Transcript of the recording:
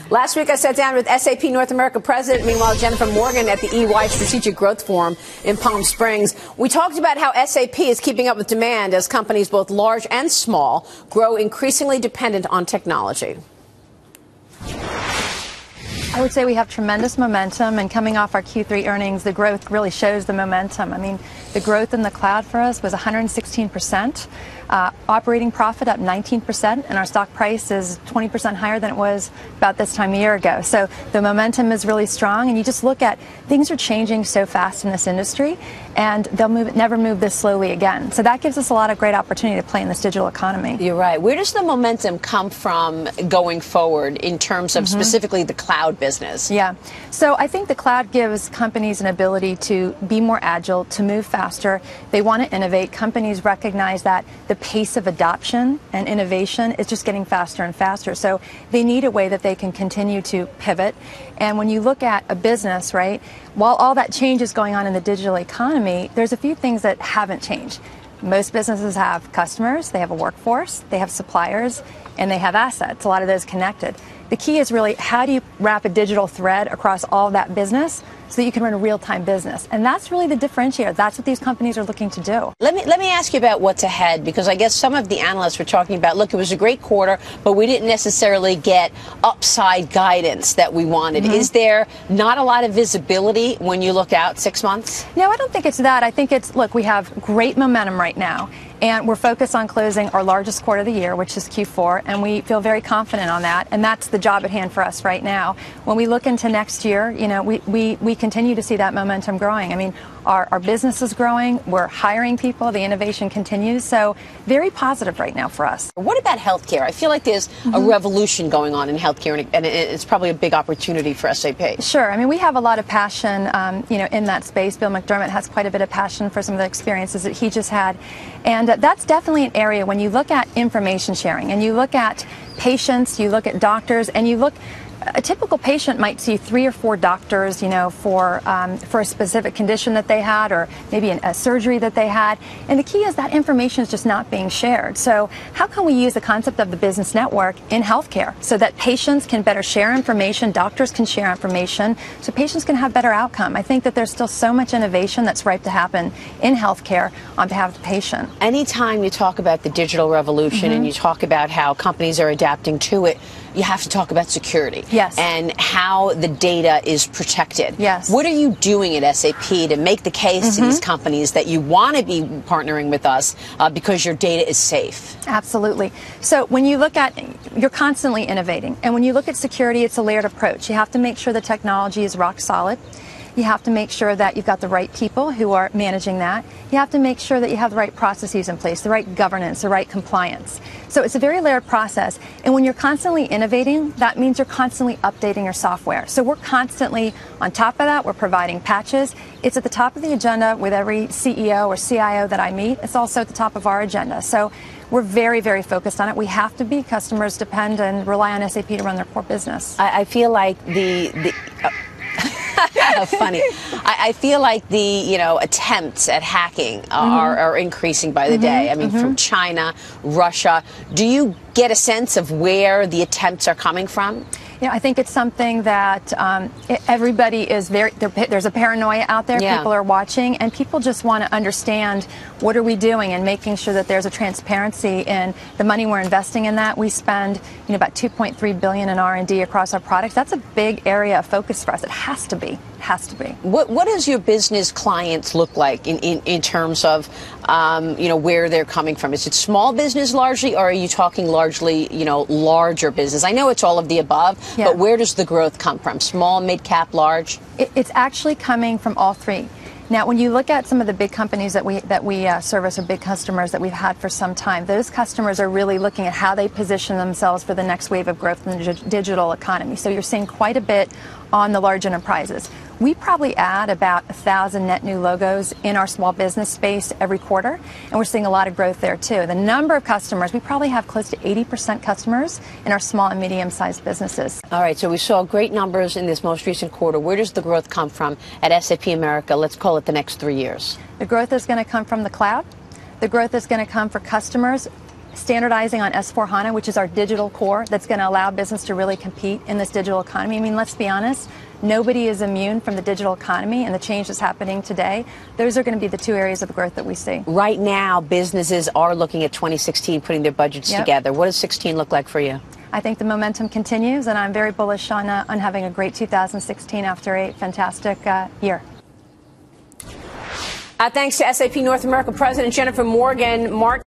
Last week, I sat down with SAP North America President, meanwhile, Jennifer Morgan at the EY Strategic Growth Forum in Palm Springs. We talked about how SAP is keeping up with demand as companies, both large and small, grow increasingly dependent on technology. I would say we have tremendous momentum, and coming off our Q3 earnings, the growth really shows the momentum. I mean, the growth in the cloud for us was 116%, operating profit up 19%, and our stock price is 20% higher than it was about this time a year ago. So the momentum is really strong, and you just look at things are changing so fast in this industry, and they'll never move this slowly again. So that gives us a lot of great opportunity to play in this digital economy. You're right. Where does the momentum come from going forward in terms of specifically the cloud business? Yeah. So I think the cloud gives companies an ability to be more agile, to move faster. They want to innovate. Companies recognize that the pace of adoption and innovation is just getting faster and faster. So they need a way that they can continue to pivot. And when you look at a business, right, while all that change is going on in the digital economy, there's a few things that haven't changed. Most businesses have customers, they have a workforce, they have suppliers, and they have assets, a lot of those connected. The key is really how do you wrap a digital thread across all of that business so that you can run a real-time business? And that's really the differentiator. That's what these companies are looking to do. Let me ask you about what's ahead, because I guess some of the analysts were talking about, look, it was a great quarter, but we didn't necessarily get upside guidance that we wanted. Is there not a lot of visibility when you look out 6 months? No, I don't think it's that. I think it's, look, we have great momentum right now. And we're focused on closing our largest quarter of the year, which is Q4, and we feel very confident on that. And that's the job at hand for us right now. When we look into next year, you know, we continue to see that momentum growing. I mean, our business is growing. We're hiring people. The innovation continues. So very positive right now for us. What about healthcare? I feel like there's a revolution going on in healthcare, and it's probably a big opportunity for SAP. Sure. I mean, we have a lot of passion, you know, in that space. Bill McDermott has quite a bit of passion for some of the experiences that he just had. And that's definitely an area when you look at information sharing and you look at patients, you look at doctors, and you look. A typical patient might see 3 or 4 doctors, you know, for a specific condition that they had, or maybe a surgery that they had. And the key is that information is just not being shared. So how can we use the concept of the business network in healthcare so that patients can better share information, doctors can share information, so patients can have better outcome? I think that there's still so much innovation that's ripe to happen in healthcare on behalf of the patient. Anytime you talk about the digital revolution and you talk about how companies are adapting to it, you have to talk about security. Yes. And how the data is protected. Yes. What are you doing at SAP to make the case to these companies that you want to be partnering with us because your data is safe? Absolutely. So when you look at, you're constantly innovating. And when you look at security, it's a layered approach. You have to make sure the technology is rock solid. You have to make sure that you've got the right people who are managing that. You have to make sure that you have the right processes in place, the right governance, the right compliance. So it's a very layered process. And when you're constantly innovating, that means you're constantly updating your software. So we're constantly on top of that. We're providing patches. It's at the top of the agenda with every CEO or CIO that I meet. It's also at the top of our agenda. So we're very, very focused on it. We have to be. Customers depend and rely on SAP to run their core business. I feel like funny. I feel like the attempts at hacking are increasing by the day. I mean, from China, Russia. Do you get a sense of where the attempts are coming from? You know, I think it's something that everybody is there's a paranoia out there. Yeah. People are watching, and people just want to understand what are we doing and making sure that there's a transparency in the money we're investing in that. We spend, about $2.3 billion in R&D across our products. That's a big area of focus for us. It has to be. Has to be. What does your business clients look like in terms of where they're coming from? Is it small business largely, or are you talking largely larger business? I know it's all of the above, but where does the growth come from? Small, mid-cap, large? It's actually coming from all three. Now, when you look at some of the big companies that we service, or big customers that we've had for some time, those customers are really looking at how they position themselves for the next wave of growth in the digital economy. So you're seeing quite a bit on the large enterprises. We probably add about 1,000 net new logos in our small business space every quarter, and we're seeing a lot of growth there too. The number of customers, we probably have close to 80% customers in our small and medium-sized businesses. All right, so we saw great numbers in this most recent quarter. Where does the growth come from at SAP America? Let's call it the next 3 years. The growth is going to come from the cloud. The growth is going to come for customers standardizing on S/4HANA, which is our digital core that's going to allow business to really compete in this digital economy. I mean, let's be honest, nobody is immune from the digital economy and the change that's happening today. Those are going to be the two areas of growth that we see. Right now, businesses are looking at 2016, putting their budgets together. What does 16 look like for you? I think the momentum continues, and I'm very bullish on having a great 2016 after a fantastic year. Thanks to SAP North America President Jennifer Morgan.